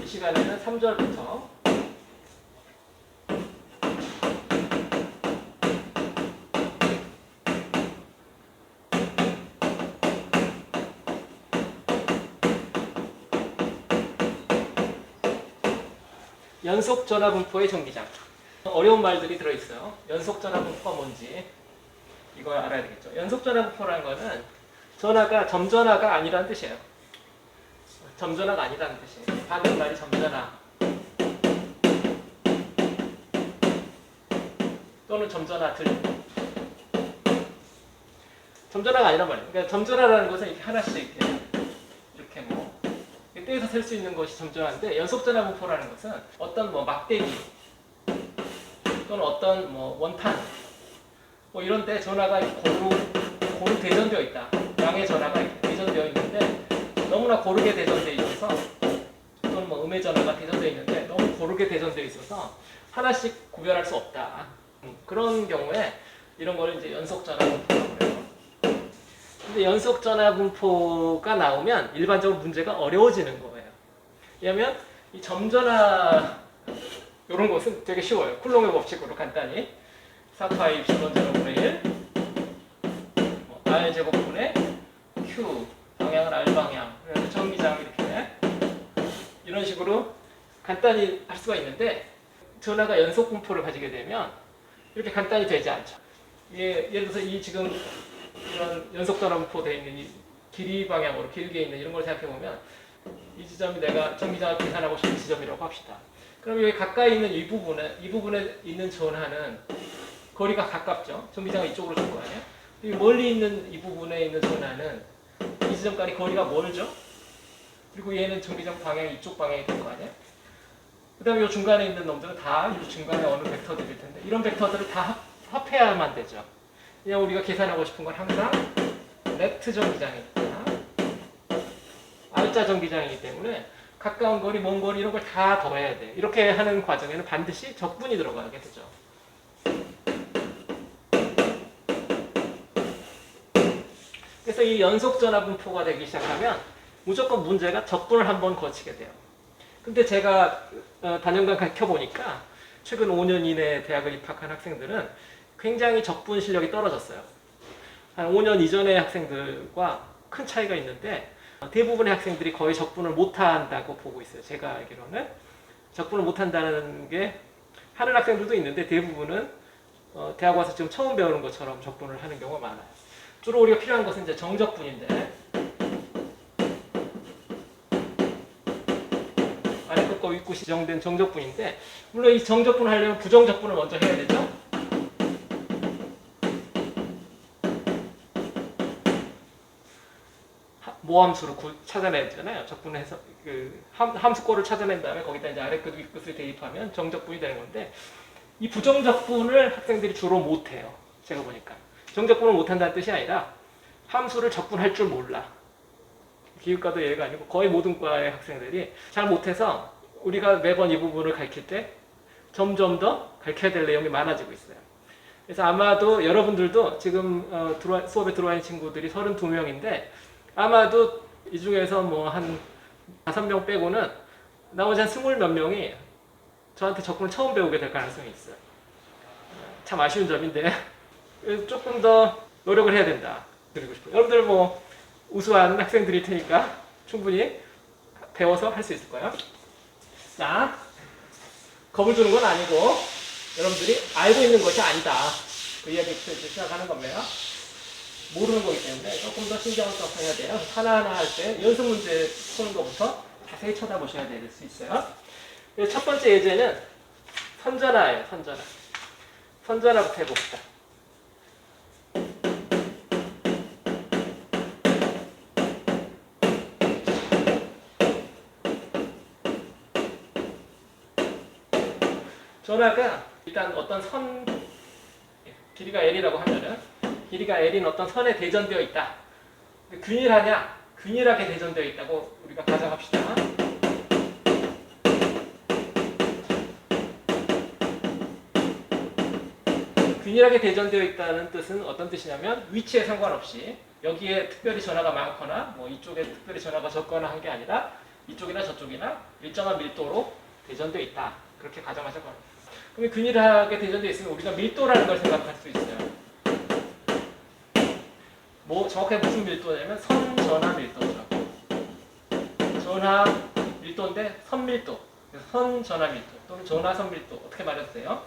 시간에는 3절부터 연속 전화 분포의 전기장. 어려운 말들이 들어있어요. 연속 전화 분포가 뭔지 이걸 알아야 되겠죠. 연속 전화 분포라는 거는 전화가 점전화가 아니라는 뜻이에요. 점전화가 아니라는 뜻이에요. 받은 말이 점전화 또는 점전화들. 점전화가 아니란 말이에요. 그러니까 점전화라는 것은 이렇게 하나씩 이렇게 뭐 떼서 셀 수 있는 것이 점전화인데, 연속 전화 분포라는 것은 어떤 뭐 막대기 또는 어떤 뭐 원판 뭐 이런데 전화가 고루 대전되어 있다. 양의 전화가 이렇게 대전되어 있는데 너무나 고르게 대전되어 있어서, 또는 뭐 음의 전화가 대전되어 있는데 너무 고르게 대전되어 있어서 하나씩 구별할 수 없다. 그런 경우에 이런 걸 이제 연속 전화 분포라고 그래요. 근데 연속 전화 분포가 나오면 일반적으로 문제가 어려워지는 거예요. 왜냐하면 이 점전화 이런 것은 되게 쉬워요. 쿨롱의 법칙으로 간단히 4파이 입실론 제곱분의 1 R 제곱분의 Q, 방향은 R 방향, 그래서 전기장 이렇게 이런 식으로 간단히 할 수가 있는데, 전화가 연속 분포를 가지게 되면 이렇게 간단히 되지 않죠. 예를 들어서 이 지금 이런 연속 전화 분포 되어 있는 이 길이 방향으로 길게 있는 이런 걸 생각해 보면, 이 지점이 내가 전기장을 계산하고 싶은 지점이라고 합시다. 그럼 여기 가까이 있는 이 부분에 있는 전하는 거리가 가깝죠. 전기장은 이쪽으로 줄 거 아니에요. 이 멀리 있는 이 부분에 있는 전하는 이 지점까지 거리가 멀죠. 그리고 얘는 전기장 방향이 이쪽 방향이 될 거 아니에요. 그 다음에 이 중간에 있는 놈들은 다 이 중간에 어느 벡터들일 텐데, 이런 벡터들을 다 합해야만 되죠. 그냥 우리가 계산하고 싶은 건 항상 네트 전기장이니까, R자 전기장이기 때문에 가까운 거리, 먼 거리 이런 걸 다 더해야 돼. 이렇게 하는 과정에는 반드시 적분이 들어가게 되죠. 그래서 이 연속 전화 분포가 되기 시작하면 무조건 문제가 적분을 한번 거치게 돼요. 근데 제가 단연간 가르쳐보니까 최근 5년 이내에 대학을 입학한 학생들은 굉장히 적분 실력이 떨어졌어요. 한 5년 이전의 학생들과 큰 차이가 있는데, 대부분의 학생들이 거의 적분을 못한다고 보고 있어요. 제가 알기로는 적분을 못한다는 게 하는 학생들도 있는데, 대부분은 대학 와서 지금 처음 배우는 것처럼 적분을 하는 경우가 많아요. 주로 우리가 필요한 것은 이제 정적분인데, 아래 끝과 윗끝이 지정된 정적분인데, 물론 이 정적분을 하려면 부정적분을 먼저 해야 되죠. 모함수를 찾아내야 되잖아요. 적분을 해서 그 함수꼴을 찾아낸 다음에 거기다 이제 아래 끝 윗끝을 대입하면 정적분이 되는 건데, 이 부정적분을 학생들이 주로 못해요. 제가 보니까 정적분을 못한다는 뜻이 아니라 함수를 적분할 줄 몰라. 기계과도 예가 아니고 거의 모든 과의 학생들이 잘 못해서 우리가 매번 이 부분을 가르칠 때 점점 더 가르쳐야 될 내용이 많아지고 있어요. 그래서 아마도 여러분들도 지금 수업에 들어와 있는 친구들이 32명인데, 아마도 이 중에서 뭐 한 5명 빼고는 나머지 한 20몇 명이 저한테 적분을 처음 배우게 될 가능성이 있어요. 참 아쉬운 점인데 조금 더 노력을 해야 된다 드리고 싶어요. 여러분들 뭐 우수한 학생들일 테니까 충분히 배워서 할 수 있을 거예요. 자, 겁을 주는 건 아니고 여러분들이 알고 있는 것이 아니다. 그 이야기부터 이제 시작하는 겁니다. 모르는 거기 때문에 조금 더 신경을 써서 해야 돼요. 하나하나 할 때 연습 문제 푸는 것부터 자세히 쳐다보셔야 될 수 있어요. 첫 번째 예제는 선전화예요. 선전화. 선전화부터 해봅시다. 전화가 일단 어떤 선, 길이가 L이라고 하면은 길이가 L인 어떤 선에 대전되어 있다. 균일하냐? 균일하게 대전되어 있다고 우리가 가정합시다. 균일하게 대전되어 있다는 뜻은 어떤 뜻이냐면, 위치에 상관없이 여기에 특별히 전화가 많거나 뭐 이쪽에 특별히 전화가 적거나 한 게 아니라 이쪽이나 저쪽이나 일정한 밀도로 대전되어 있다. 그렇게 가정하실 겁니다. 그럼 균일하게 대전되어 있으면 우리가 밀도라는 걸 생각할 수 있어요. 뭐 정확하게 무슨 밀도냐면 선전하 밀도죠. 전하 밀도인데 선밀도, 선전하 밀도 또는 전하선 밀도 어떻게 말해도 돼요.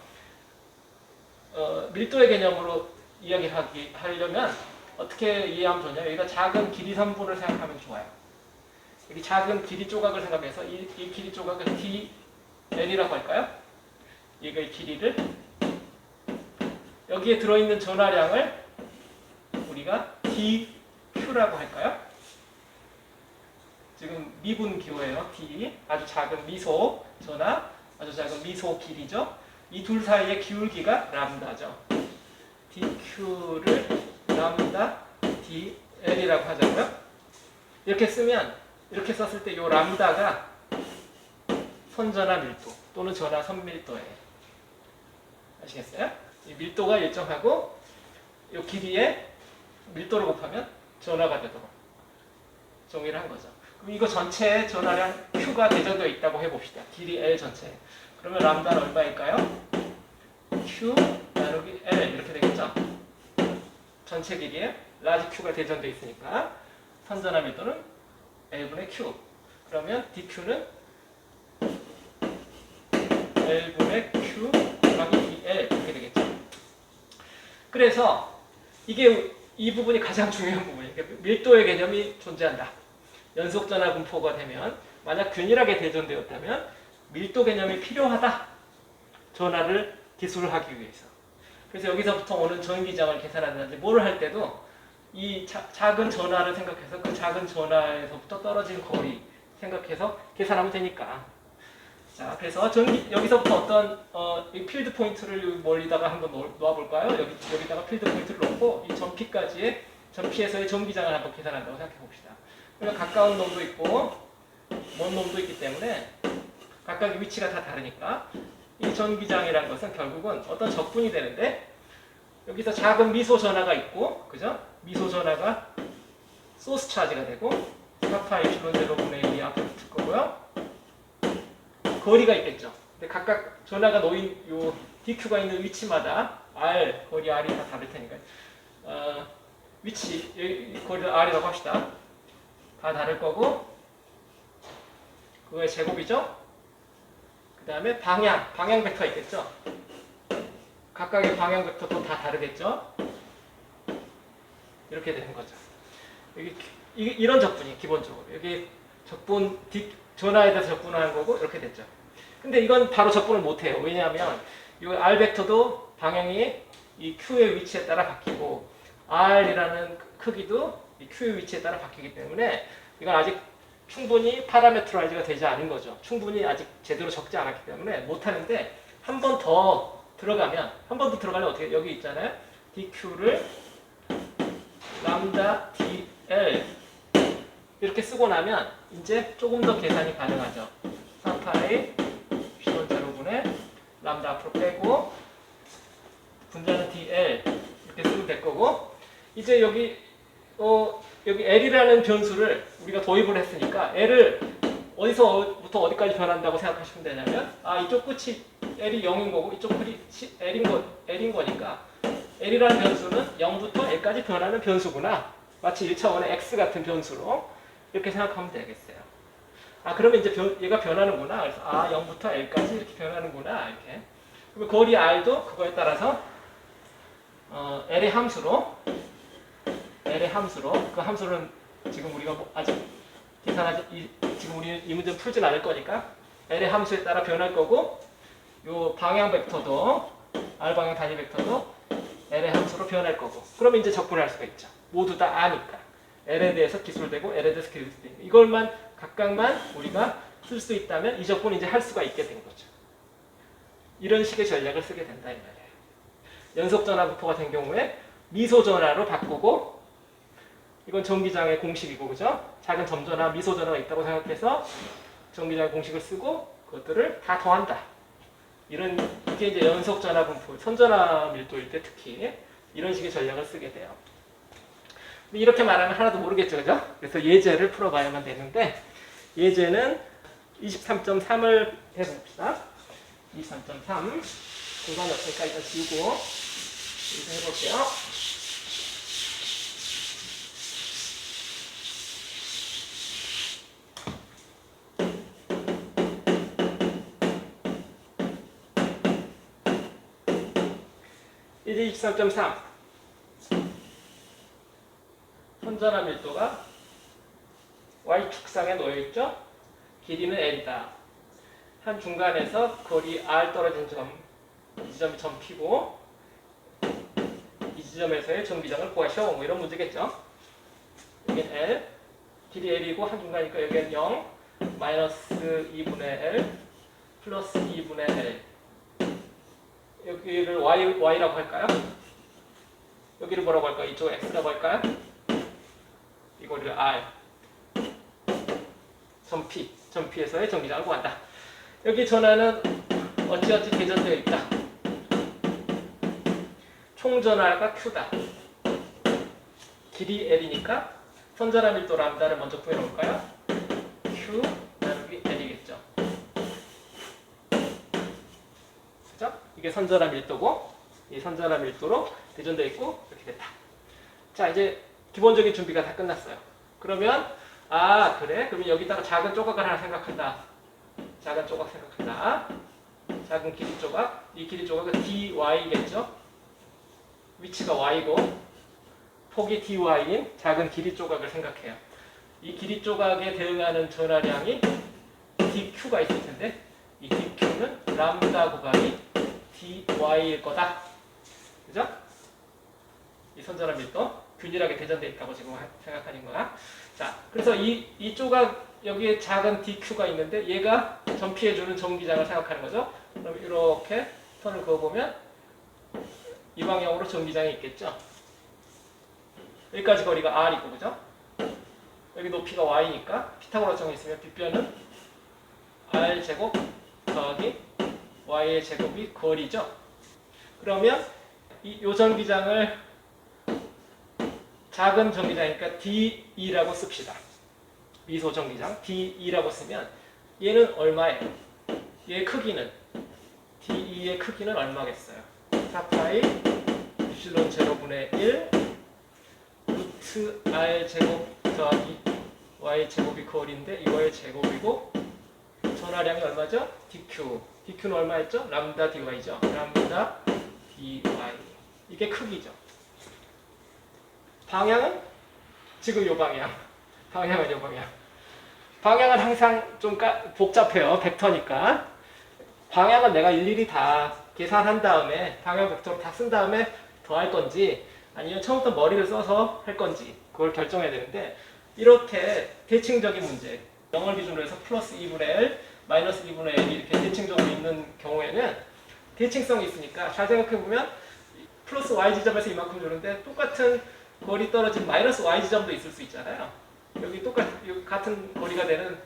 밀도의 개념으로 이야기하려면 어떻게 이해하면 좋냐? 여기가 작은 길이 선분을 생각하면 좋아요. 여기 작은 길이 조각을 생각해서 이 길이 조각을 DL이라고 할까요? 이거의 길이를 여기에 들어있는 전하량을 우리가 DQ라고 할까요? 지금 미분 기호예요. D 아주 작은 미소 전하, 아주 작은 미소 길이죠. 이 둘 사이의 기울기가 람다죠. DQ를 람다 DL이라고 하자고요. 이렇게 쓰면 이렇게 썼을 때 이 람다가 선전하 밀도 또는 전하 선밀도예요. 아시겠어요? 이 밀도가 일정하고 이 길이에 밀도를 곱하면 전하가 되도록 정의를 한 거죠. 그럼 이거 전체에 전하량 Q가 대전되어 있다고 해봅시다. 길이 L 전체. 그러면 람다는 얼마일까요? Q 나누기 L 이렇게 되겠죠? 전체 길이에 라지 Q가 대전되어 있으니까 선전하 밀도는 L분의 Q. 그러면 DQ는 L분의 Q 곱하기 DL 이렇게 되겠죠. 그래서 이 부분이 가장 중요한 부분이에요. 밀도의 개념이 존재한다. 연속전하 분포가 되면 만약 균일하게 대전되었다면 밀도 개념이 필요하다. 전하를 기술하기 위해서. 그래서 여기서부터 오는 전기장을 계산한다든지 뭐를 할 때도 이 작은 전하를 생각해서 그 작은 전하에서부터 떨어진 거리 생각해서 계산하면 되니까. 자, 그래서 여기서부터 어떤 이 필드 포인트를 멀리다가 한번 놓아볼까요? 여기다가 필드 포인트를 놓고 이 전피까지의 전피에서의 전기장을 한번 계산한다고 생각해 봅시다. 그러면 가까운 놈도 있고 먼 놈도 있기 때문에 각각의 위치가 다 다르니까 이 전기장이라는 것은 결국은 어떤 적분이 되는데 여기서 작은 미소 전하가 있고, 그죠? 미소 전하가 소스 차지가 되고 4파이 에플론 0분의 2 앞에 붙을 거고요. 거리가 있겠죠. 근데 각각 전하가 놓인 요 DQ가 있는 위치마다 R, 거리 R이 다 다를 테니까 위치, 거리를 R이라고 합시다. 다 다를 거고 그거의 제곱이죠. 그 다음에 방향 벡터가 있겠죠. 각각의 방향 벡터도 다 다르겠죠. 이렇게 되는 거죠. 이런 적분이 기본적으로 여기 적분 전하에 대해서 적분하는 거고 이렇게 됐죠. 근데 이건 바로 적분을 못해요. 왜냐하면 이 R 벡터도 방향이 이 Q의 위치에 따라 바뀌고 R이라는 크기도 이 Q의 위치에 따라 바뀌기 때문에 이건 아직 충분히 파라메트라이즈가 되지 않은 거죠. 충분히 아직 제대로 적지 않았기 때문에 못하는데 한 번 더 들어가면 어떻게 여기 있잖아요. DQ를 람다 DL 이렇게 쓰고 나면 이제 조금 더 계산이 가능하죠. 4파이 epsilon 0분의 람다 앞으로 빼고 분자는 DL 이렇게 쓰면 될 거고 이제 여기 L이라는 변수를 우리가 도입을 했으니까 L을 어디서부터 어디까지 변한다고 생각하시면 되냐면 이쪽 끝이 L이 0인 거고 이쪽 끝이 L인 거니까 L이라는 변수는 0부터 L까지 변하는 변수구나. 마치 1차원의 X 같은 변수로 이렇게 생각하면 되겠어요. 그러면 이제 얘가 변하는구나. 그래서 0부터 L까지 이렇게 변하는구나. 이렇게. 그리고 거리 R도 그거에 따라서 L의 함수로 그 함수는 지금 우리가 아직 지금 우리는 이 문제는 풀진 않을 거니까 L의 함수에 따라 변할 거고 요 방향 벡터도 R 방향 단위 벡터도 L의 함수로 변할 거고 그러면 이제 적분할 수가 있죠. 모두 다 아니까 L에 대해서 기술되고 L에 대해서 기술되고 이걸만 각각만 우리가 쓸 수 있다면 이 적분 이제 할 수가 있게 된 거죠. 이런 식의 전략을 쓰게 된다 이 말이에요. 연속전화 분포 같은 경우에 미소전화로 바꾸고 이건 전기장의 공식이고 그죠? 작은 점전화, 미소전화가 있다고 생각해서 전기장의 공식을 쓰고 그것들을 다 더한다. 이게 이제 연속전화 분포, 선전화 밀도일 때 특히 이런 식의 전략을 쓰게 돼요. 이렇게 말하면 하나도 모르겠죠, 그죠? 그래서 예제를 풀어봐야만 되는데 예제는 23.3을 해봅시다. 23.3 공간이 없으니까 일단 지우고 여기서 해볼게요. 이제 23.3 선전함 밀도가 Y축상에 놓여있죠? 길이는 L이다. 한 중간에서 거리 R 떨어진 점, 이 지점이 점 P고 이 지점에서의 전기장을 구하시오. 뭐 이런 문제겠죠? 여기는 L, 길이 L이고 한 중간이니까 여기는 0, 마이너스 2분의 L, 플러스 2분의 L. 여기를 Y라고 할까요? 여기를 뭐라고 할까요? 이쪽을 X라고 할까요? 이거를 R. 점 P에서의 전기장을 구한다. 여기 전하는 어찌어찌 대전되어 있다. 총전하가 Q다. 길이 L이니까 선전함 밀도 람다를 먼저 구해 놓을까요? Q 나누기 L이겠죠. 그죠? 이게 선전함 밀도고 이 선전함 밀도로 대전되어 있고 이렇게 됐다. 자, 이제 기본적인 준비가 다 끝났어요. 그러면 그래? 그러면 여기다가 작은 조각을 하나 생각한다. 작은 조각 생각한다. 작은 길이 조각. 이 길이 조각은 dy겠죠? 위치가 y고 폭이 dy인 작은 길이 조각을 생각해요. 이 길이 조각에 대응하는 전하량이 dq가 있을 텐데 이 dq는 람다 곱하기 dy일 거다. 그죠? 이 선전함 밀도 균일하게 대전되어 있다고 지금 생각하는 거야. 자, 그래서 이 조각 여기에 작은 dq가 있는데 얘가 전피해주는 전기장을 생각하는 거죠. 그럼 이렇게 선을 그어보면 이 방향으로 전기장이 있겠죠. 여기까지 거리가 r이고, 그죠? 여기 높이가 y니까 피타고라스 정이 있으면 빗변은 r 제곱 더하기 y의 제곱이 거리죠. 그러면 요 전기장을 작은 전기장이니까 D2라고 씁시다. 미소 전기장 D2라고 쓰면 얘는 얼마예요? 얘의 크기는 D2의 크기는 얼마겠어요? 4파이 입실론 제로분의 1 루트 R 제곱 더하기 Y 제곱이 거리인데 이거의 제곱이고 전하량이 얼마죠? DQ. DQ는 얼마였죠? 람다 DY죠. 람다 DY. 이게 크기죠. 방향은 지금 요 방향. 방향은 요 방향. 방향은 항상 좀 복잡해요. 벡터니까. 방향은 내가 일일이 다 계산한 다음에 방향 벡터로 다 쓴 다음에 더 할 건지 아니면 처음부터 머리를 써서 할 건지 그걸 결정해야 되는데 이렇게 대칭적인 문제 0을 기준으로 해서 플러스 2분의 L, 마이너스 2분의 L이 이렇게 대칭적으로 있는 경우에는 대칭성이 있으니까 잘 생각해보면 플러스 Y 지점에서 이만큼 주는데 똑같은 거리 떨어진 마이너스 Y 지점도 있을 수 있잖아요. 여기 같은 거리가 되는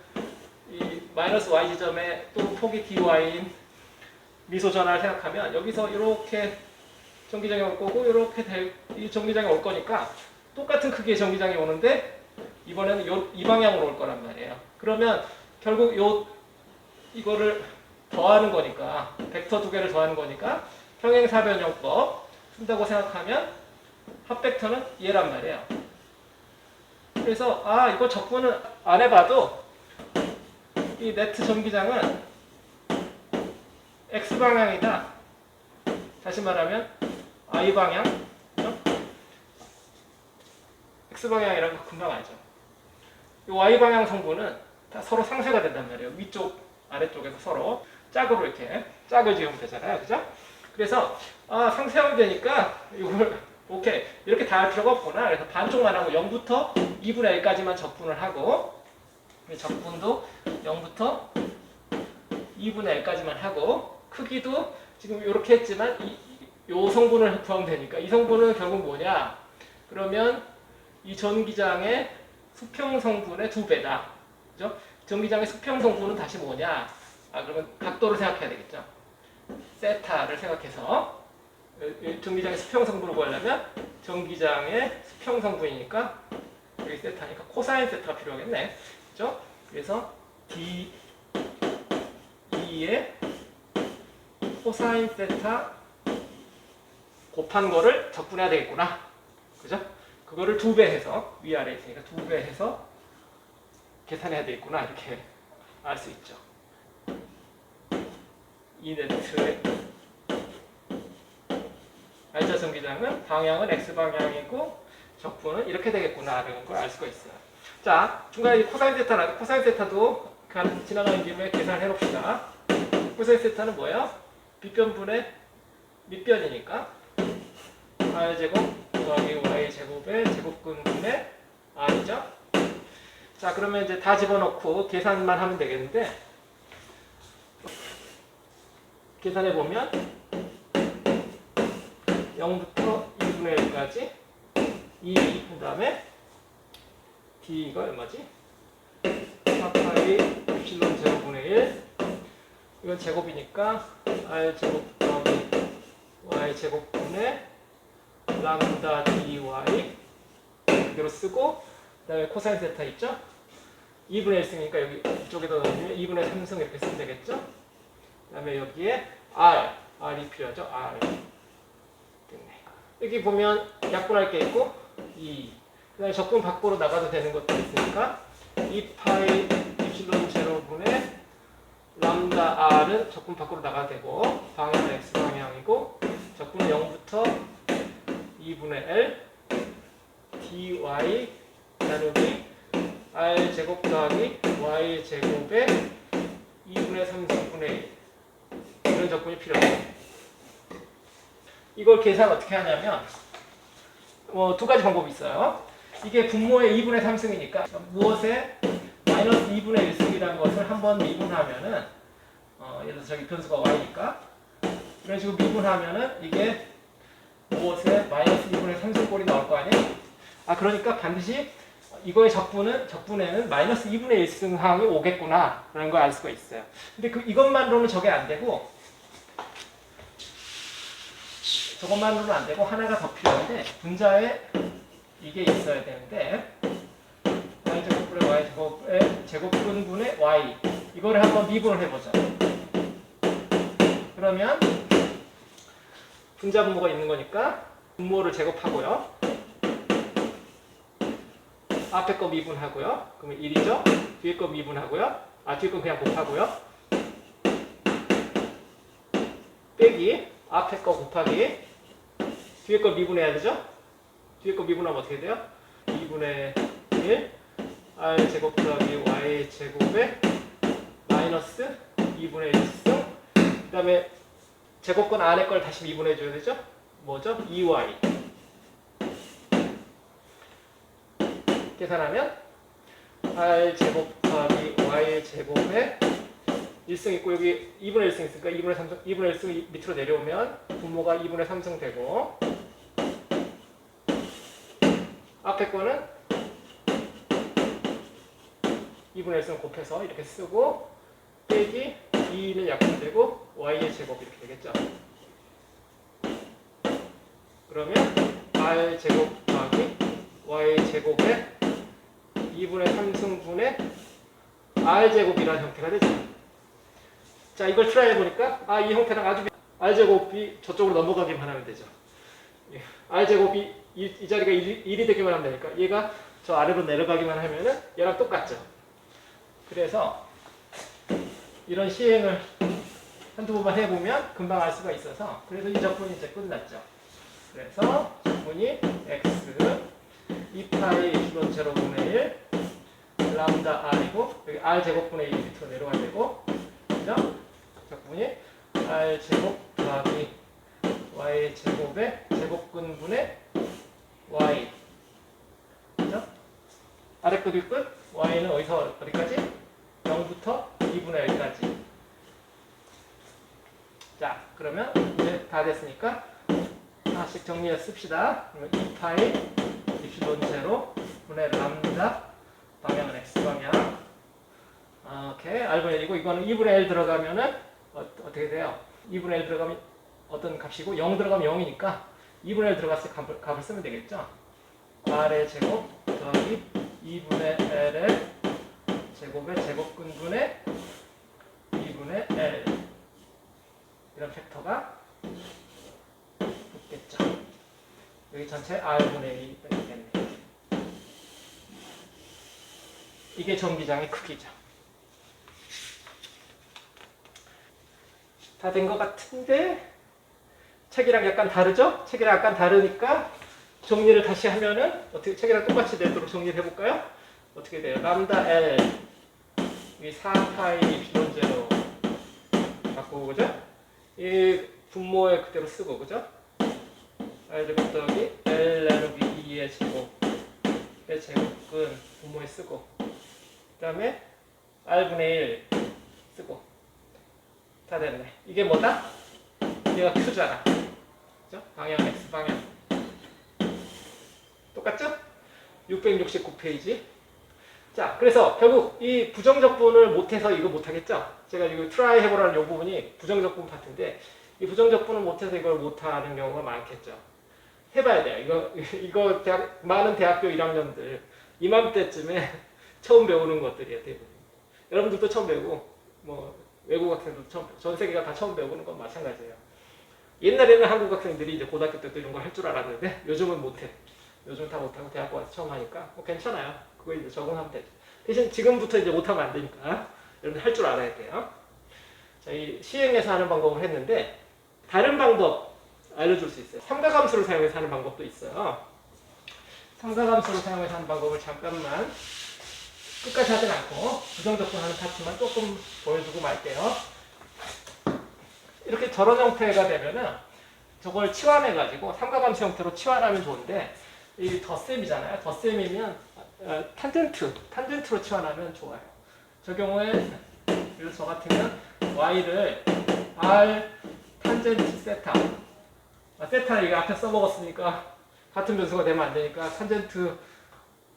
이 마이너스 Y 지점에 또 폭이 dy인 미소 전하를 생각하면 여기서 이렇게 전기장이 올 거고 이렇게 이 전기장이 올 거니까 똑같은 크기의 전기장이 오는데 이번에는 이 방향으로 올 거란 말이에요. 그러면 결국 이거를 더하는 거니까 벡터 두 개를 더하는 거니까 평행사변형법 쓴다고 생각하면 합벡터는 얘란 말이에요. 그래서 이거 적분은 안 해봐도 이 네트 전기장은 X방향이다. 다시 말하면 Y방향 X방향이라는 거 금방 알죠. 이 Y방향 성분은 다 서로 상쇄가 된단 말이에요. 위쪽 아래쪽에서 서로 짝으로 이렇게 짝을 지으면 되잖아요. 그죠? 그래서 상쇄하면 되니까 이걸 오케이 이렇게 다 할 필요가 없구나. 그래서 반쪽만 하고 0부터 2분의 L까지만 적분을 하고 적분도 0부터 2분의 L까지만 하고 크기도 지금 이렇게 했지만 이 성분을 구하면 되니까 이 성분은 결국 뭐냐? 그러면 이 전기장의 수평 성분의 2배다. 그죠? 전기장의 수평 성분은 다시 뭐냐? 그러면 각도를 생각해야 되겠죠. 세타를 생각해서 전기장의 수평 성분을 구하려면 전기장의 수평 성분이니까 여기 세타니까 코사인 세타가 필요하겠네. 그죠? 그래서 D의 코사인 세타 곱한 거를 적분해야 되겠구나. 그죠? 그거를 2배 해서, 위아래 있으니까 2배 해서 계산해야 되겠구나. 이렇게 알 수 있죠. 이 네트의 알짜 전기장은 방향은 X방향이고 적분은 이렇게 되겠구나라는 걸 알 수가 있어요. 자, 중간에 코사인 세타 나왔고, 코사인 세타도 지나가는 김에 계산해 봅시다. 코사인 세타는 뭐예요? 빗변분의 밑변이니까 R제곱 더하기 Y제곱의 제곱근분의 R이죠. 자, 그러면 이제 다 집어넣고 계산만 하면 되겠는데, 계산해 보면 0부터 2분의 1까지 2, 그 다음에 D가 얼마지? 4파이 엡실론 제곱분의 1. 이건 제곱이니까 R제곱 더하기 Y제곱분의 람다 dy 그대로 쓰고, 그 다음에 코사인 세타 있죠? 2분의 1승이니까 여기 이쪽에다 넣으면 2분의 3승 이렇게 쓰면 되겠죠? 그 다음에 여기에 R이 필요하죠? R. 됐네. 여기 보면 약분할 게 있고 2. 그 다음에 적분 밖으로 나가도 되는 것도 있으니까 2파이 엡실론 제로분의 람다 R은 적분 밖으로 나가도 되고, 방향은 X방향이고, 적분은 0부터 2분의 L dy 나누기 R제곱 더하기 Y제곱의 2분의 3승분의 1. 이런 적분이 필요해요. 이걸 계산 어떻게 하냐면, 두 가지 방법이 있어요. 이게 분모의 2분의 3승이니까 무엇에 마이너스 2분의 1승이라는 것을 한번 미분하면은, 예를 들어서 저기 변수가 y니까 이런 식으로 미분하면은 이게 무엇에 마이너스 2분의 3승꼴이 나올 거 아니에요? 그러니까 반드시 이거의 적분에는 마이너스 2분의 1승항이 오겠구나 라는 걸 알 수가 있어요. 근데 이것만으로는 저게 안 되고, 저것만으로는 안 되고 하나가 더 필요한데, 분자에 이게 있어야 되는데, y제곱분의 y제곱의 제곱근분의 y, 이거를 한번 미분을 해보자. 그러면 분자 분모가 있는 거니까 분모를 제곱하고요, 앞에 거 미분하고요, 그러면 1이죠. 뒤에 거 미분하고요, 뒤에 거 그냥 곱하고요, 빼기 앞에 거 곱하기 뒤에 거 미분해야 되죠. 뒤에 거 미분하면 어떻게 돼요? 2분의 1 R제곱 더하기 Y제곱에 마이너스 2분의 1승, 그 다음에 제곱권 안에 걸 다시 미분해 줘야 되죠. 뭐죠? 2y. 계산하면 R제곱 더하기 Y제곱에 1승 있고, 여기 2분의 1승 있으니까 2분의 1승이 밑으로 내려오면 분모가 2분의 3승 되고, 앞에 거는 2분의 1승 곱해서 이렇게 쓰고, 빼기 2는 약분되고 y의 제곱 이렇게 되겠죠. 그러면 r제곱 더하기 y제곱에 2분의 3승분의 r제곱이라는 형태가 되죠. 자, 이걸 트라이 해보니까 이 형태랑 아주 r제곱이 저쪽으로 넘어가기만 하면 되죠. r제곱이 이 자리가 1이 되기만 하면 되니까 얘가 저 아래로 내려가기만 하면은 얘랑 똑같죠. 그래서 이런 시행을 한두 번만 해보면 금방 알 수가 있어서, 그래서 이 적분이 이제 끝났죠. 그래서 적분이 x 2파이 엡실론 제로분의 1 람다 r이고, 여기 r 제곱분의 1 밑으로 내려가야 되고, 그죠? 적분이 r 제곱 더하기 y 제곱의 제곱근분의 y, 그죠? 아래 끝, 위 끝, y는 어디서 어디까지? 0부터 2분의 1까지. 자, 그러면 이제 다 됐으니까 하나씩 정리해 씁시다. 그러면 2파이 엡실론 제로 분의 람다, 방향은 x방향. 오케이, r분의 1이고, 이거는 2분의 1 들어가면은 어떻게 돼요? 2분의 1 들어가면 어떤 값이고, 0 들어가면 0이니까 2분의 1 들어갔을 때 값을 쓰면 되겠죠. r의 제곱 더하기 2분의 l의 제곱 제곱의 제곱근분의 2분의 L 이런 팩터가 붙겠죠. 여기 전체 R분의 1이 되겠네. 이게 전기장의 크기죠. 다 된 것 같은데 책이랑 약간 다르죠? 책이랑 약간 다르니까 정리를 다시 하면은 어떻게 책이랑 똑같이 되도록 정리를 해볼까요? 어떻게 돼요? 람다 L 이 4파이 비론 제로 바꾸고 그죠? 이 분모에 그대로 쓰고 그죠? R 제곱 더하기 L 나누기 2의 제곱의 제곱근 분모에 쓰고 그 다음에 R분의 1 쓰고 다 됐네. 이게 뭐다? 얘가 Q잖아. 그죠? 방향 X 방향. 똑같죠? 669페이지. 자, 그래서 결국 이 부정적분을 못해서 이거 못하겠죠? 제가 이거 트라이 해보라는 이 부분이 부정적분 파트인데 이 부정적분을 못해서 이걸 못하는 경우가 많겠죠. 해봐야 돼요. 이거 많은 대학교 1학년들 이맘때쯤에 처음 배우는 것들이에요, 대부분. 여러분들도 처음 배우고, 뭐, 외국 학생들도 처음 배우고, 전 세계가 다 처음 배우는 건 마찬가지예요. 옛날에는 한국 학생들이 이제 고등학교 때도 이런 걸 할 줄 알았는데, 요즘은 못해. 요즘 다 못하고 대학교 와서 처음 하니까, 뭐 괜찮아요. 그거 이제 적응하면 되죠. 대신 지금부터 이제 못하면 안 되니까, 여러분 할 줄 알아야 돼요. 저희 시행해서 하는 방법을 했는데, 다른 방법 알려줄 수 있어요. 삼가함수를 사용해서 하는 방법도 있어요. 삼가함수를 사용해서 하는 방법을 잠깐만 끝까지 하진 않고 부정적분 하는 파트만 조금 보여주고 말게요. 이렇게 저런 형태가 되면은 저걸 치환해가지고 삼가함수 형태로 치환하면 좋은데 이 덧셈이잖아요. 덧셈이면 탄젠트로 치환하면 좋아요. 저 경우에 그래서 저 같으면 y를 r 탄젠트 세타 세타를 이거 앞에 써먹었으니까 같은 변수가 되면 안 되니까 탄젠트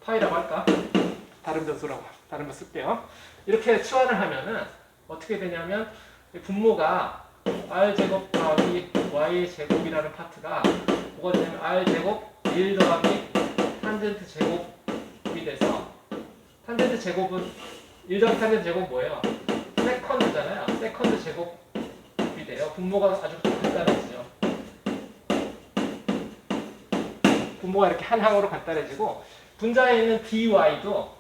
파이라고 할까? 다른 변수라고 다른 거 쓸게요. 이렇게 치환을 하면은 어떻게 되냐면 분모가 r제곱 더하기 y제곱이라는 파트가 뭐가 되냐면 r제곱 1 더하기 탄젠트 제곱이 돼서 탄젠트 제곱은 1 더하기 탄젠트 제곱은 뭐예요? 세컨드잖아요. 세컨드 제곱이 돼요. 분모가 아주 간단해지죠. 분모가 이렇게 한 항으로 간단해지고 분자에 있는 dy도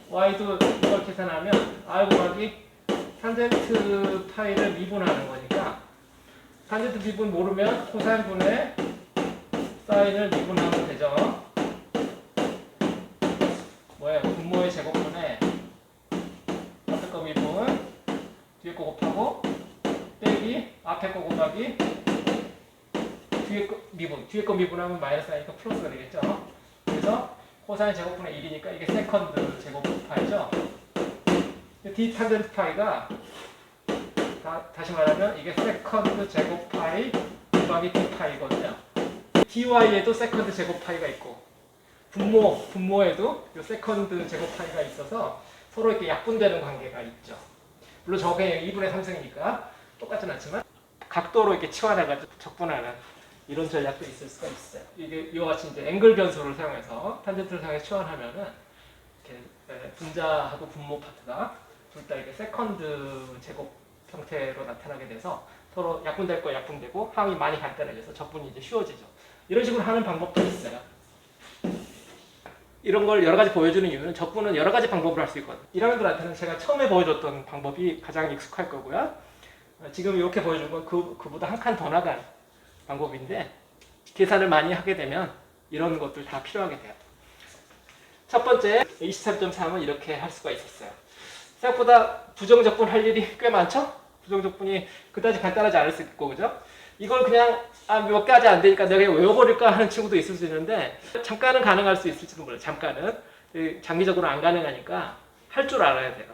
이걸 계산하면 r 곱하기 탄젠트 파이를 미분하는 거니까 탄젠트 미분 모르면 코사인분의 사인을 미분하면 되죠. 뭐예요? 분모의 제곱분에 앞에 거 미분 뒤에 거 곱하고 빼기 앞에 거 곱하기 뒤에 거 미분하면 마이너스 하니까 플러스가 되겠죠. 그래서 코사인 제곱분의 1이니까 이게 세컨드 제곱 파이죠. d 탄젠트 파이가 다시 말하면 이게 세컨드 제곱 파이 곱하기 d 파이거든요. dy에도 세컨드 제곱 파이가 있고 분모에도 이 세컨드 제곱 파이가 있어서 서로 이렇게 약분되는 관계가 있죠. 물론 저게 2분의 3승이니까 똑같진 않지만 각도로 이렇게 치환해가지고 적분하는 이런 전략도 있을 수가 있어요. 이게 이와 같이 이제 앵글 변수를 사용해서 탄젠트를 사용해서 치환하면은 이렇게 분자하고 분모 파트가 둘 다 이게 세컨드 제곱 형태로 나타나게 돼서 서로 약분될 거 약분되고 항이 많이 간단해져서 적분이 이제 쉬워지죠. 이런 식으로 하는 방법도 있어요. 이런 걸 여러 가지 보여주는 이유는 적분은 여러 가지 방법으로 할 수 있거든요. 1학년들한테는 제가 처음에 보여줬던 방법이 가장 익숙할 거고요. 지금 이렇게 보여준 건 그보다 한 칸 더 나간 방법인데 계산을 많이 하게 되면 이런 것들 다 필요하게 돼요. 첫 번째 23.3은 이렇게 할 수가 있었어요. 생각보다 부정적분 할 일이 꽤 많죠? 부정적분이 그다지 간단하지 않을 수 있고 그죠? 이걸 그냥 몇 가지 안 되니까 내가 외워버릴까 하는 친구도 있을 수 있는데 잠깐은 가능할 수 있을지도 몰라요. 잠깐은. 장기적으로 안 가능하니까 할 줄 알아야 돼요.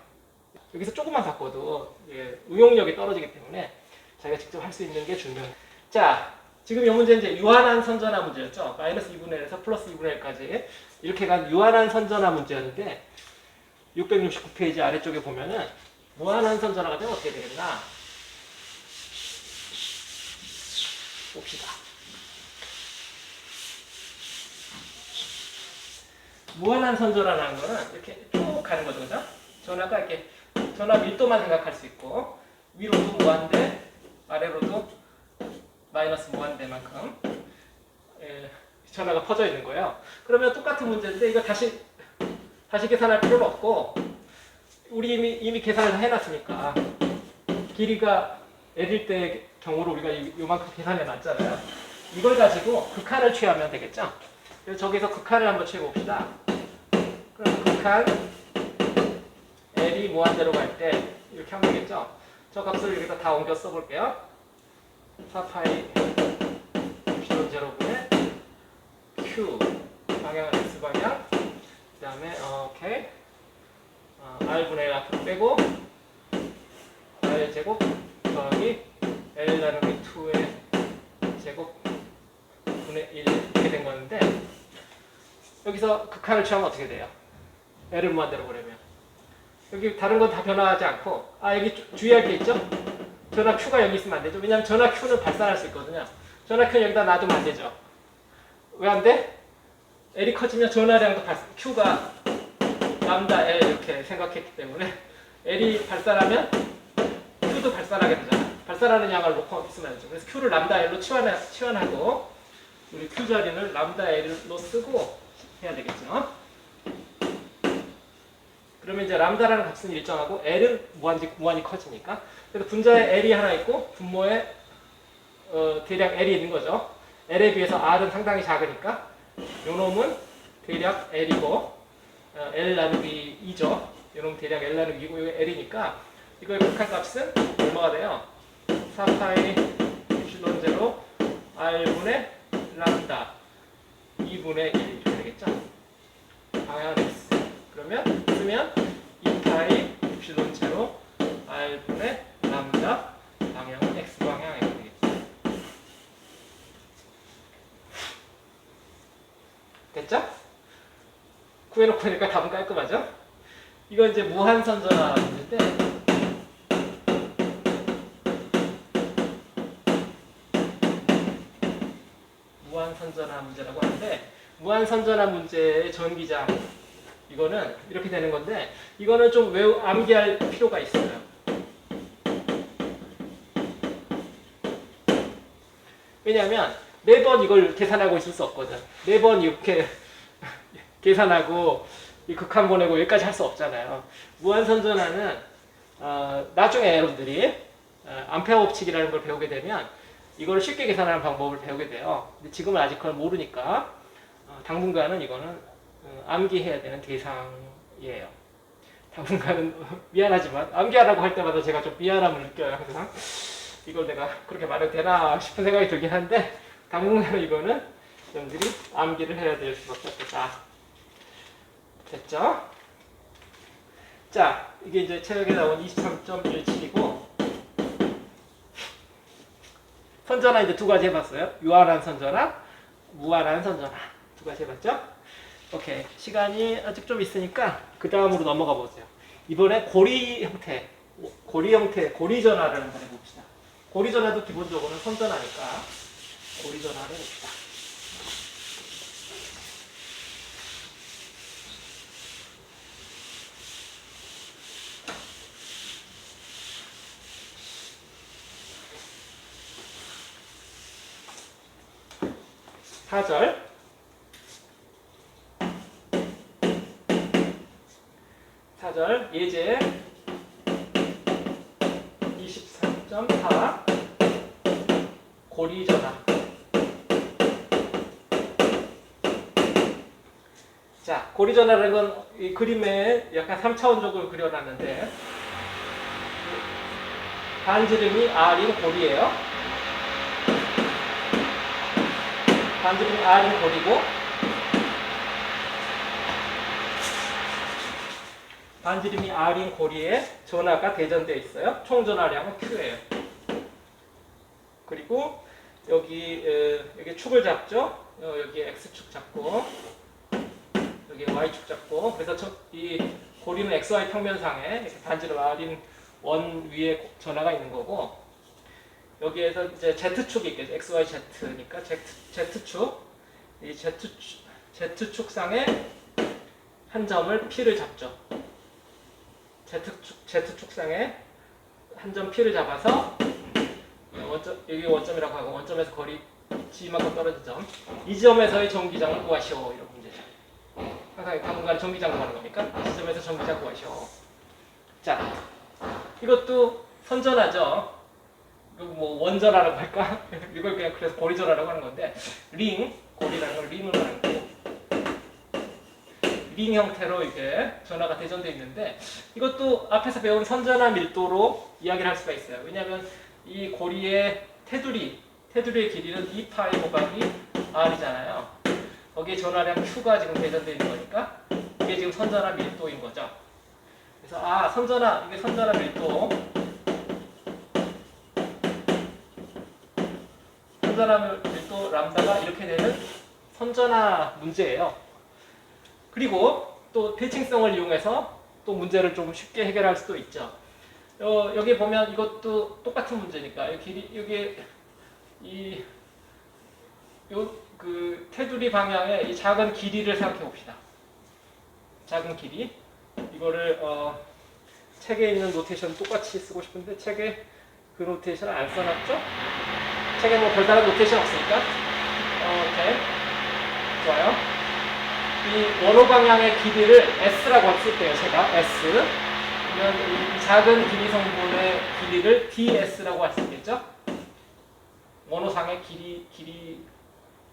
여기서 조금만 바꿔도 응용력이 떨어지기 때문에 자기가 직접 할 수 있는 게 중요해요. 자, 지금 이 문제는 이제 유한한 선전화 문제였죠. 마이너스 2분의 1에서 플러스 2분의 1까지 이렇게 간 유한한 선전화 문제였는데 669페이지 아래쪽에 보면은 무한한 선전화가 되면 어떻게 되겠나 봅시다. 무한한 선전화라는 거는 이렇게 쭉 가는 거죠, 그죠? 전화가 이렇게 전화 밀도만 생각할 수 있고 위로도 무한대, 아래로도 마이너스 무한대만큼 전화가 퍼져 있는 거예요. 그러면 똑같은 문제인데 이거 다시 계산할 필요는 없고 우리 이미 계산을 다 해놨으니까 길이가 L일 때 경우로 우리가 요만큼 계산해 놨잖아요. 이걸 가지고 극한을 취하면 되겠죠? 그래서 저기서 극한을 한번 취해봅시다. 그럼 극한 L이 무한대로 갈 때 이렇게 하면 되겠죠? 저 값을 여기다 다 옮겨 써볼게요. 4파이 epsilon 제로분의 Q 방향은 X방향 그 다음에 오케이 R분의 1 앞으로 빼고 R 제곱 더하기 L 나누기 2의 제곱 분의 1 이렇게 된 건데 여기서 극한을 취하면 어떻게 돼요? L을 무한대로 보려면 여기 다른 건 다 변화하지 않고 여기 주의할 게 있죠? 전화 Q가 여기 있으면 안 되죠. 왜냐하면 전화 Q는 발산할 수 있거든요. 전화 Q는 여기다 놔두면 안 되죠. 왜 안 돼? L이 커지면 전화량도 Q가 람다 L 이렇게 생각했기 때문에 L이 발산하면 Q도 발산하게 되잖아요. 발산하는 양을 놓고 있으면 안 되죠. 그래서 Q를 람다 L로 치환하고 우리 Q 자리를 람다 L로 쓰고 해야 되겠죠. 그러면 이제 람다라는 값은 일정하고 L은 무한히 커지니까 그래서 분자에 L이 하나 있고 분모에 대략 L이 있는 거죠. L에 비해서 R은 상당히 작으니까 요 놈은 대략 L이고 L 나누기 2죠. 요 놈은 대략 L 나누기 2고 이거 L이니까 이거의 극한 값은 얼마가 돼요? 4파이 epsilon 제로 R분의 람다 2분의 1 이렇게 되겠죠. 방향은 X. 그러면 쓰면 2파이 epsilon 제로 R분의 람다 방향은 X 방향 이렇게 되겠죠. 됐죠? 구해놓고 보니까 답은 깔끔하죠? 이건 이제 무한선전화 문제인데 무한선전화 문제라고 하는데 무한선전화 문제의 전기장 이거는 이렇게 되는 건데 이거는 좀 암기할 필요가 있어요. 왜냐하면 매번 이걸 계산하고 있을 수 없거든. 매번 이렇게 계산하고 이 극한 보내고 여기까지 할 수 없잖아요. 무한선전화는 나중에 여러분들이 암페어 법칙이라는 걸 배우게 되면 이걸 쉽게 계산하는 방법을 배우게 돼요. 근데 지금은 아직 그걸 모르니까 당분간은 이거는 암기해야 되는 대상이에요. 당분간은 미안하지만 암기하라고 할 때마다 제가 좀 미안함을 느껴요. 항상 이걸 내가 그렇게 말해도 되나 싶은 생각이 들긴 한데 당분간은 이거는 여러분들이 암기를 해야 될 수밖에 없다. 됐죠? 자, 이게 이제 체력에 나온 23.17이고 선전화 이제 두 가지 해봤어요. 유한한 선전화, 무한한 선전화 두 가지 해봤죠? 오케이. 시간이 아직 좀 있으니까 그 다음으로 넘어가 보세요. 이번에 고리 형태, 고리 전화를 한번 해봅시다. 고리 전화도 기본적으로는 선전화니까 고리 전화를 해봅시다. 사절 예제 23.4 고리전화. 자, 고리전화라는 건 이 그림에 약간 3차원적으로 그려놨는데 반지름이 R인 고리예요. 반지름이 R인 고리고 반지름이 R인 고리에 전하가 대전되어 있어요. 총 전하량은 Q예요. 그리고 여기 축을 잡죠. 여기 X축 잡고 여기 Y축 잡고 그래서 이 고리는 XY 평면상에 이렇게 반지름 R인 원 위에 전하가 있는 거고 여기에서 이제 Z축이 있겠죠. XY Z니까 Z축 이 Z축상에 한 점을 P를 잡죠. Z축상에 한 점 P를 잡아서 여기 원점이라고 하고 원점에서 거리 G만큼 떨어진 점. 이 지점에서의 전기장을 구하시오. 이런 문제죠. 항상 당분간에 전기장 구하는 겁니까? 이 지점에서 전기장 구하시오. 자, 이것도 선전하죠. 뭐 원전하라고 할까? 이걸 그냥 그래서 고리전하라고 하는 건데 고리라는 걸 링을 말하는 거고 링 형태로 이게 전하가 대전되어 있는데 이것도 앞에서 배운 선전화 밀도로 이야기를 할 수가 있어요. 왜냐하면 이 고리의 테두리의 길이는 2파이 곱하기 r이잖아요. 거기에 전하량 Q가 지금 대전되어 있는 거니까 이게 지금 선전화 밀도인 거죠. 그래서 이게 선전화 밀도 람다가 이렇게 되는 선전화 문제예요. 그리고 또 대칭성을 이용해서 또 문제를 좀 쉽게 해결할 수도 있죠. 여기 보면 이것도 똑같은 문제니까 여기 그 테두리 방향의 이 작은 길이를 생각해 봅시다. 작은 길이 이거를 책에 있는 노테이션 똑같이 쓰고 싶은데 책에 그 노테이션을 안 써놨죠? 책에 뭐 별다른 노테이션 없으니까 오케이 좋아요. 이 원호 방향의 길이를 S라고 쓸게요. 제가 S 그러면 이 작은 길이 성분의 길이를 DS라고 할 수 있겠죠? 원호상의 길이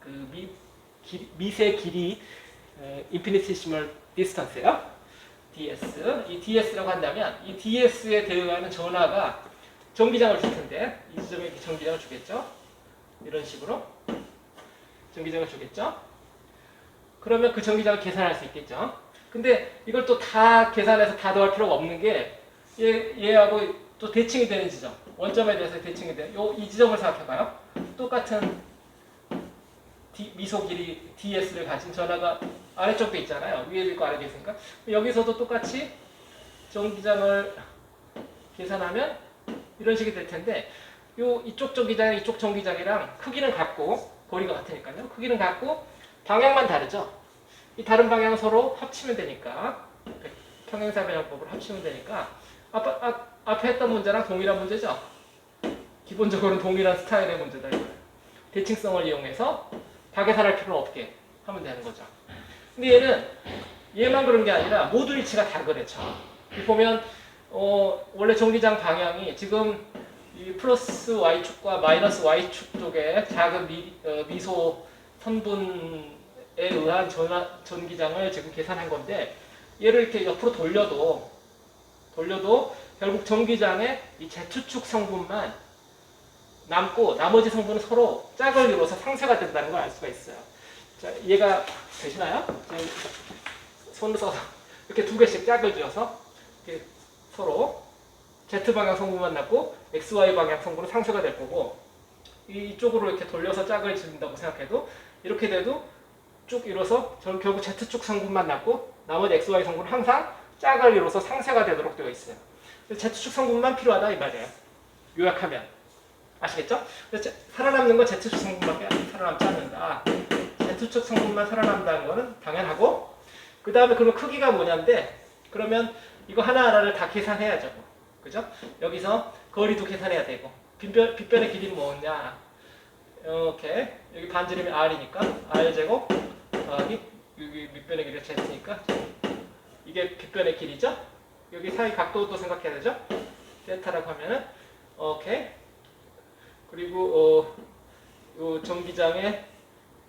그 미세 길이 infinitesimal distance예요. DS 이 DS라고 한다면 이 DS에 대응하는 전하가 전기장을 줄 텐데 이 지점에 이렇게 전기장을 주겠죠? 이런 식으로 전기장을 주겠죠? 그러면 그 전기장을 계산할 수 있겠죠? 근데 이걸 또 다 계산해서 다 더할 필요가 없는 게 얘하고 또 대칭이 되는 지점 원점에 대해서 대칭이 되는 이 지점을 생각해봐요. 똑같은 미소 길이 DS를 가진 전하가 아래쪽에 있잖아요. 위에도 있고 아래도 있으니까 여기서도 똑같이 전기장을 계산하면 이런 식이 될 텐데 이쪽 전기장이랑 이쪽 전기장이랑 크기는 같고 거리가 같으니까요. 크기는 같고 방향만 다르죠. 이 다른 방향 서로 합치면 되니까 평행사 변형법으로 합치면 되니까 앞에 했던 문제랑 동일한 문제죠. 기본적으로는 동일한 스타일의 문제다 이거예요. 대칭성을 이용해서 다 계산할 필요는 없게 하면 되는 거죠. 근데 얘만 그런 게 아니라 모두 위치가 다 그렇죠. 보면 원래 전기장 방향이 지금 이 플러스 y축과 마이너스 y축 쪽에 작은 미소 선분에 의한 전기장을 지금 계산한 건데 얘를 이렇게 옆으로 돌려도 결국 전기장의 이 Z축 성분만 남고 나머지 성분은 서로 짝을 이뤄서 상쇄가 된다는 걸 알 수가 있어요. 자, 이해가 되시나요? 손을 써서 이렇게 두 개씩 짝을 지어서 이렇게 서로 Z방향 성분만 남고 XY 방향 성분은 상쇄가 될 거고 이쪽으로 이렇게 돌려서 짝을 지른다고 생각해도 이렇게 돼도 쭉 이뤄서 결국 Z축 성분만 남고 나머지 XY 성분은 항상 짝을 이뤄서 상쇄가 되도록 되어 있어요. Z축 성분만 필요하다 이 말이에요. 요약하면 아시겠죠? 살아남는 건 Z축 성분밖에 살아남지 않는다. Z축 성분만 살아남는다는 거는 당연하고 그 다음에 그러면 크기가 뭐냐인데 그러면 이거 하나하나를 다 계산해야죠. 그죠? 여기서 거리도 계산해야 되고 빗변의 길이는 뭐냐 이렇게 여기 반지름이 r이니까 r제곱 더하기 여기 밑변의 길이가 z니까 이게 빗변의 길이죠? 여기 사이 각도도 생각해야 되죠? 세타라고 하면은 오케이 그리고 요 전기장의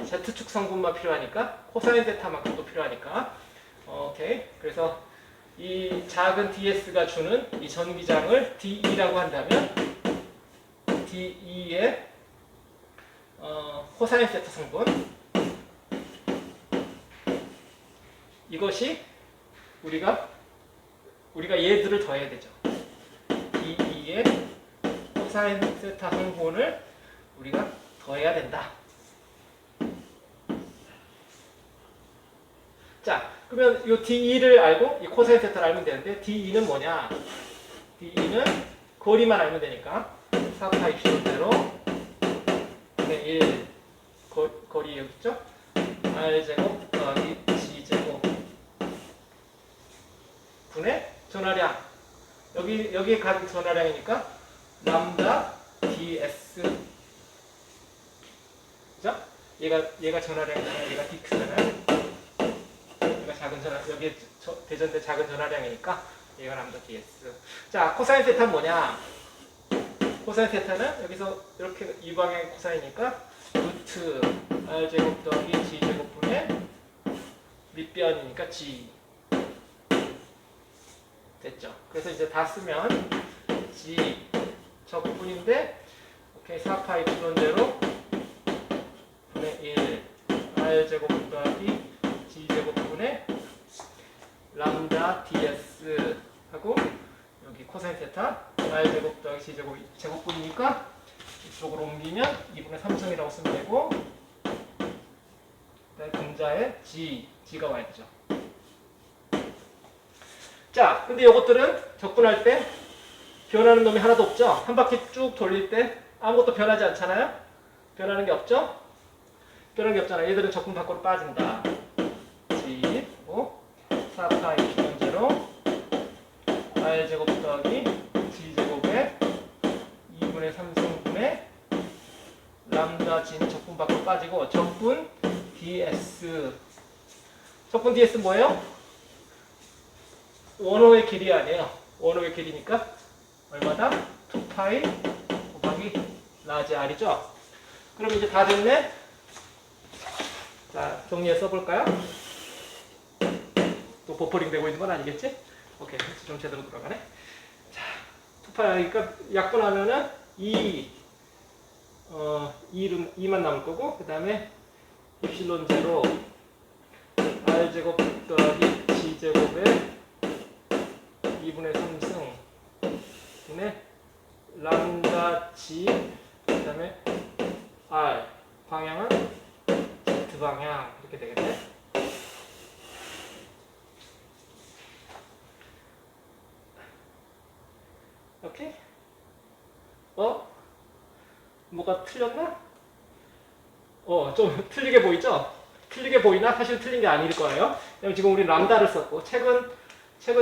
Z축 성분만 필요하니까 코사인 세타만큼 또 필요하니까 오케이 그래서 이 작은 DS가 주는 이 전기장을 DE라고 한다면 DE의 코사인 세타 성분 이것이 우리가 얘들을 더해야 되죠. DE의 코사인 세타 성분을 우리가 더해야 된다. 자, 그러면 이 DE를 알고 이 코사인 세타를 알면 되는데 DE는 뭐냐? DE는 거리만 알면 되니까 4파이 P대로 분의 1 거리 여기 있죠? R제곱 더하기 G제곱 분의 전하량 여기에 간 전화량이니까 람다 ds. 그죠? 얘가 전화량이잖아요. 얘가 딕스잖아요. 얘가 작은 전화, 여기에 대전대 작은 전화량이니까 얘가 람다 ds. 자, 코사인 세타는 뭐냐? 코사인 세타는 여기서 이렇게 이 방향의 코사인이니까 루트 r제곱 더하기 g제곱분의 밑변이니까 g. 됐죠? 그래서 이제 다 쓰면 g 적분인데 오케이 4파 이플론 제로 분의 1 r제곱 더하기 g제곱분의 람다 ds 하고 여기 코사인 세타 r제곱 더하기 g제곱 제곱분이니까 이쪽으로 옮기면 2분의 3승이라고 쓰면 되고 분자에 g가 와야 되죠. 자, 근데 이것들은 적분할 때 변하는 놈이 하나도 없죠? 한 바퀴 쭉 돌릴 때 아무것도 변하지 않잖아요? 변하는 게 없죠? 변하는 게 없잖아요. 얘들은 적분 밖으로 빠진다. g, 4파이 기본제로 r제곱 더하기 g제곱에 2분의 3승분의 람다 g는 적분 밖으로 빠지고 적분 ds. 적분 ds 뭐예요? 원호의 길이 아니에요. 원호의 길이니까 얼마다? 2파이 곱하기 라지 r이죠. 그럼 이제 다 됐네. 자, 정리해 써볼까요? 또 버퍼링 되고 있는 건 아니겠지? 오케이, 좀 제대로 돌아가네. 자, 2파이니까 약분하면은 2만 남을 거고, 그 다음에 입실론 제로 r제곱 더하기 g제곱에 2분의 3승 분의 람다 g 그 다음에 r 방향은 z 방향 이렇게 되겠네. 오케이? 뭐가 틀렸나? 좀 틀리게 보이죠? 틀리게 보이나? 사실 틀린 게 아닐 거예요. 왜냐면 지금 우리 람다를 썼고 책은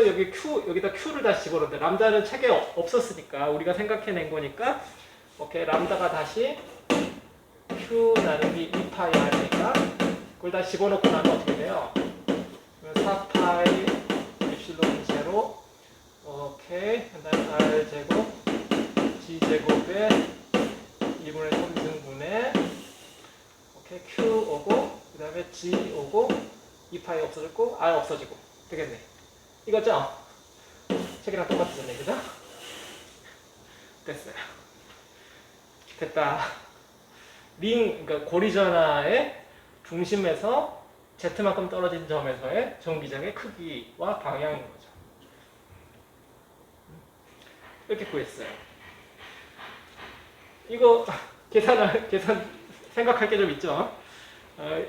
여기 여기다 q를 다시 집어넣는데 람다는 책에 없었으니까 우리가 생각해낸 거니까 오케이 람다가 다시 q 나누기 2파이 r이니까 그걸 다시 집어넣고 나면 어떻게 돼요? 4파이 엡실론 제로 오케이 그 다음에 r제곱 g제곱에 2분의 3승분의 오케이 q 오고 그 다음에 g 오고 2파이 없어졌고 r 없어지고 되겠네. 이거죠? 책이랑 똑같았네, 그죠? 됐어요. 됐다. 그러니까 고리전화의 중심에서 Z만큼 떨어진 점에서의 전기장의 크기와 방향인 거죠. 이렇게 구했어요. 이거 계산 생각할 게 좀 있죠?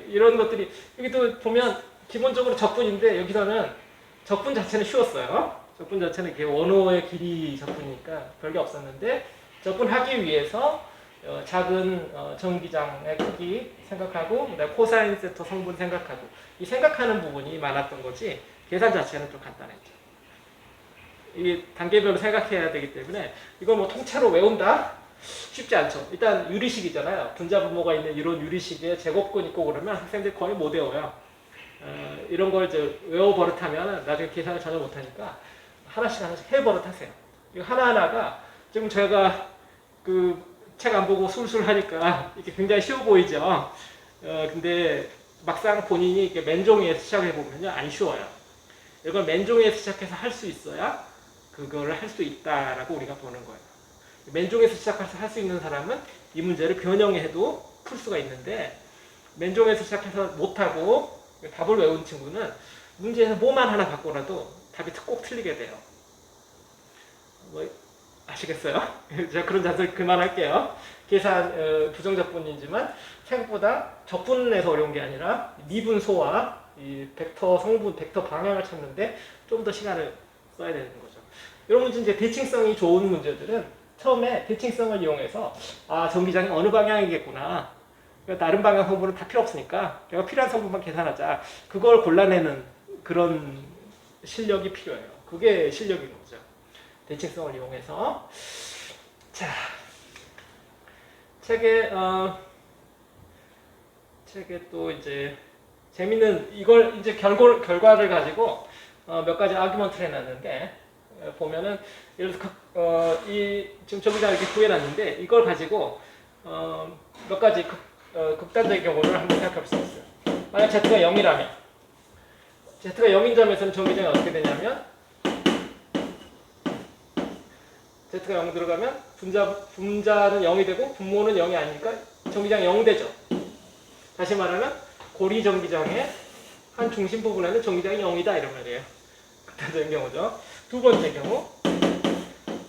이런 것들이 여기도 보면 기본적으로 적분인데 여기서는 적분 자체는 쉬웠어요. 적분 자체는 이렇게 원호의 길이 적분이니까 별게 없었는데 적분하기 위해서 작은 전기장의 크기 생각하고 그다음에 코사인 세터 성분 생각하고 이 생각하는 부분이 많았던 거지 계산 자체는 좀 간단했죠. 이게 단계별로 생각해야 되기 때문에 이걸 뭐 통째로 외운다? 쉽지 않죠. 일단 유리식이잖아요. 분자 분모가 있는 이런 유리식에 제곱근 있고 그러면 학생들이 거의 못 외워요. 이런 걸 이제 외워 버릇하면 나중에 계산을 전혀 못하니까 하나씩 해 버릇하세요. 이거 하나하나가 지금 제가 그 책 안 보고 술술 하니까 이게 굉장히 쉬워 보이죠. 근데 막상 본인이 이렇게 맨종이에서 시작해 보면요 안 쉬워요. 이걸 맨종이에서 시작해서 할 수 있어야 그거를 할 수 있다라고 우리가 보는 거예요. 맨종에서 시작해서 할 수 있는 사람은 이 문제를 변형해도 풀 수가 있는데 맨종에서 시작해서 못하고 답을 외운 친구는 문제에서 뭐만 하나 바꿔라도 답이 꼭 틀리게 돼요. 뭐 아시겠어요? 제가 그런 잔소리 그만할게요. 계산 부정적분이지만 생각보다 적분에서 어려운 게 아니라 미분소와 이 벡터 성분, 벡터 방향을 찾는데 좀 더 시간을 써야 되는 거죠. 이런 문제 이제 대칭성이 좋은 문제들은 처음에 대칭성을 이용해서 전기장이 어느 방향이겠구나. 다른 방향 성분은 다 필요 없으니까 내가 필요한 성분만 계산하자. 그걸 골라내는 그런 실력이 필요해요. 그게 실력인 거죠. 대칭성을 이용해서. 자, 책에 또 이제 재밌는 이걸 이제 결과를 가지고 몇 가지 아규먼트를 해놨는데 보면은 예를 들어 이 지금 저기다 이렇게 구해놨는데 이걸 가지고 몇 가지 극단적인 경우를 한번 생각해 볼 수 있어요. 만약 Z가 0이라면 Z가 0인 점에서는 정기장이 어떻게 되냐면 Z가 0 들어가면 분자는 0이 되고 분모는 0이 아니니까 정기장이 0 되죠. 다시 말하면 고리 정기장의 한 중심 부분에는 정기장이 0이다 이런 말이에요. 극단적인 경우죠. 두 번째 경우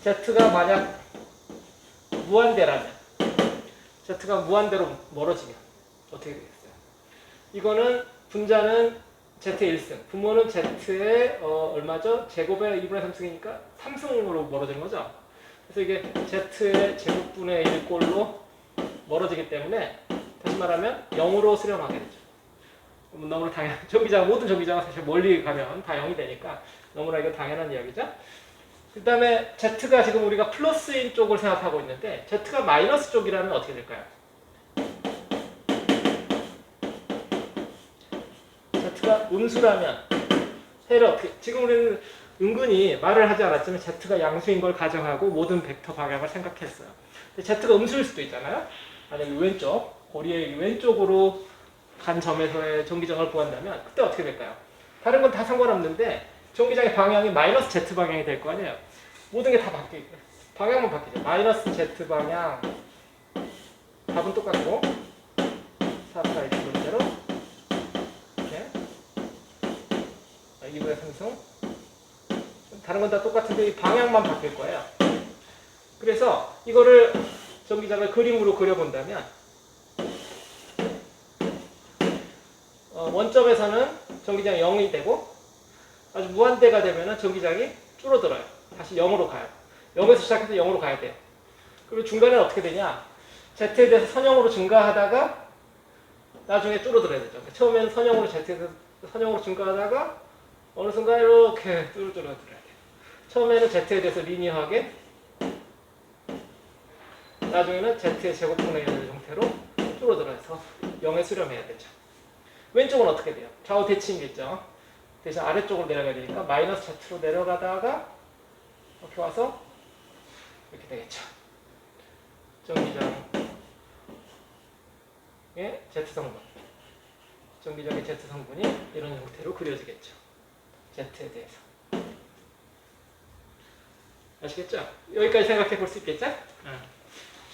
Z가 만약 무한대라면 Z가 무한대로 멀어지면 어떻게 되겠어요? 이거는 분자는 Z의 1승, 분모는 Z의 얼마죠? 제곱의 2분의 3승이니까 3승으로 멀어지는 거죠. 그래서 이게 Z의 제곱분의 1꼴로 멀어지기 때문에 다시 말하면 0으로 수렴하게 되죠. 너무나 당연한, 모든 전기장은 사실 멀리 가면 다 0이 되니까 너무나 이거 당연한 이야기죠. 그 다음에 Z가 지금 우리가 플러스인 쪽을 생각하고 있는데 Z가 마이너스 쪽이라면 어떻게 될까요? Z가 음수라면 해를 어떻게, 지금 우리는 은근히 말을 하지 않았지만 Z가 양수인 걸 가정하고 모든 벡터 방향을 생각했어요. 근데 Z가 음수일 수도 있잖아요. 만약에 왼쪽, 고리의 왼쪽으로 간 점에서의 전기장을 구한다면 그때 어떻게 될까요? 다른 건 다 상관없는데 전기장의 방향이 마이너스 Z 방향이 될 거 아니에요. 모든 게 다 바뀌고 방향만 바뀌죠. 마이너스 Z 방향 답은 똑같고 4파이 기본대로 이렇게 2분의 3승 다른 건 다 똑같은데 이 방향만 바뀔 거예요. 그래서 이거를 전기장을 그림으로 그려본다면 원점에서는 전기장이 0이 되고 아주 무한대가 되면 전기장이 줄어들어요. 다시 0으로 가요. 0에서 시작해서 0으로 가야 돼요. 그리고 중간에는 어떻게 되냐? Z에 대해서 선형으로 증가하다가 나중에 줄어들어야 되죠. 처음에는 선형으로 Z에서 선형으로 증가하다가 어느 순간 이렇게 줄어들어야 돼요. 처음에는 Z에 대해서 리니어하게 나중에는 Z의 제곱분의 1 형태로 줄어들어서 0에 수렴해야 되죠. 왼쪽은 어떻게 돼요? 좌우 대칭이겠죠. 대신 아래쪽으로 내려가야 되니까 마이너스 Z로 내려가다가 이렇게 와서 이렇게 되겠죠. 전기장의 Z 성분. 전기장의 Z 성분이 이런 형태로 그려지겠죠. Z에 대해서. 아시겠죠? 여기까지 생각해 볼 수 있겠죠?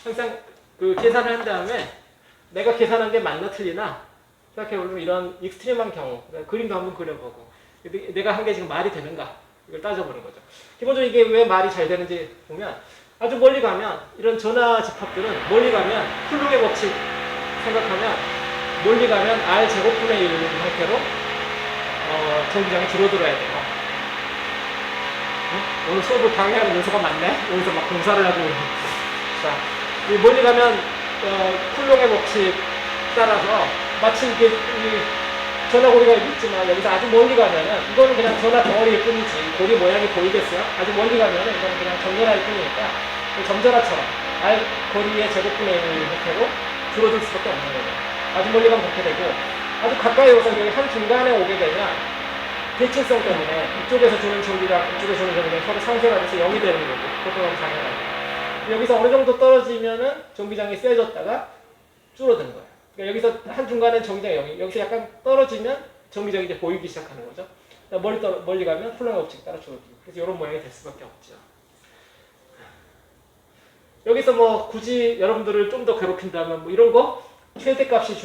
항상 그 계산을 한 다음에 내가 계산한 게 맞나 틀리나 생각해보면 이런 익스트림한 경우 그림도 한번 그려보고 내가 한 게 지금 말이 되는가 이걸 따져보는 거죠. 기본적으로 이게 왜 말이 잘 되는지 보면 아주 멀리 가면 이런 전화 집합들은 멀리 가면 쿨롱의 법칙 생각하면 멀리 가면 R 제곱분의 1 형태로 전기장이 줄어들어야 돼요. 오늘 수업을 강의하는 요소가 많네? 여기서 막 공사를 하고 자, 멀리 가면 쿨롱의 법칙 따라서 마치 이게 전화고리가 있지만 여기서 아주 멀리 가면은 이거는 그냥 전화 덩어리일 뿐이지 고리 모양이 보이겠어요? 아주 멀리 가면은 이거는 그냥 점전화일 뿐이니까 점전화처럼 R 거리의 제곱분의 1 형태로 줄어들 수밖에 없는 거예요. 아주 멀리 가면 그렇게 되고 아주 가까이 오서 여기 한 중간에 오게 되면 대칭성 때문에 이쪽에서 주는 전기랑 이쪽에서 주는 전기랑 서로 상쇄가 돼서 0이 되는 거고 그것도 너무 당연하고 여기서 어느 정도 떨어지면은 전기장이 세졌다가 줄어드는 거예요. 그러니까 여기서 한 중간에 전기장이 0이 여기서 약간 떨어지면 전기장이 이제 보이기 시작하는 거죠. 멀리 가면 쿨롱의 법칙 따라 줄어들고 그래서 이런 모양이 될 수밖에 없죠. 여기서 뭐 굳이 여러분들을 좀 더 괴롭힌다면 뭐 이런 거 최대값이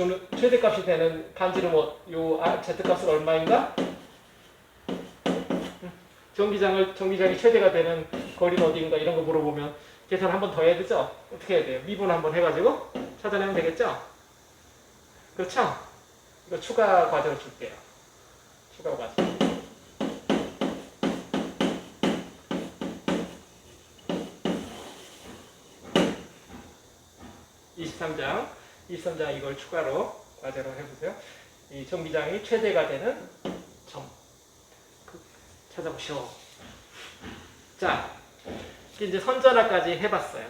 되는 반지름 요 Z값은 얼마인가? 전기장이 최대가 되는 거리는 어디인가 이런 거 물어보면 계산 한 번 더 해야 되죠? 어떻게 해야 돼요? 미분 한번 해가지고 찾아내면 되겠죠? 그렇죠? 이거 추가 과정을 줄게요. 추가 과정. (23장) 이걸 추가로 과제로 해보세요. 이 전기장이 최대가 되는 점 찾아보시오. 자, 이제 선전화까지 해봤어요.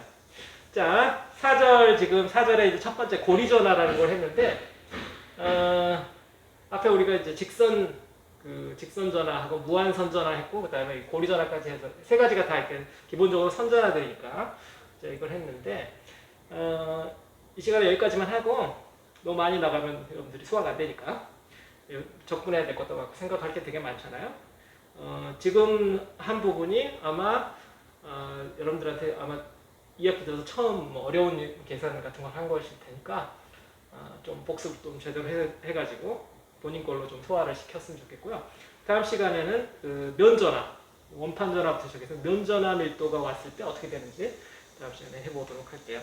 자, 지금 4절에 이제 첫 번째 고리전화라는 걸 했는데, 앞에 우리가 이제 직선전화하고 무한선전화 했고, 그 다음에 고리전화까지 해서 세 가지가 다 이렇게 기본적으로 선전화되니까 이제 이걸 했는데, 이 시간에 여기까지만 하고, 너무 많이 나가면 여러분들이 소화가 안 되니까 접근해야 될 것도 많고 생각할 게 되게 많잖아요. 지금 한 부분이 아마 여러분들한테 아마 2학기 들어서 처음 뭐 어려운 계산 같은 걸 한 것일 테니까 좀 복습을 좀 제대로 해가지고 본인 걸로 좀 소화를 시켰으면 좋겠고요. 다음 시간에는 그 면전화, 원판전화부터 시작해서 면전화 밀도가 왔을 때 어떻게 되는지 다음 시간에 해보도록 할게요.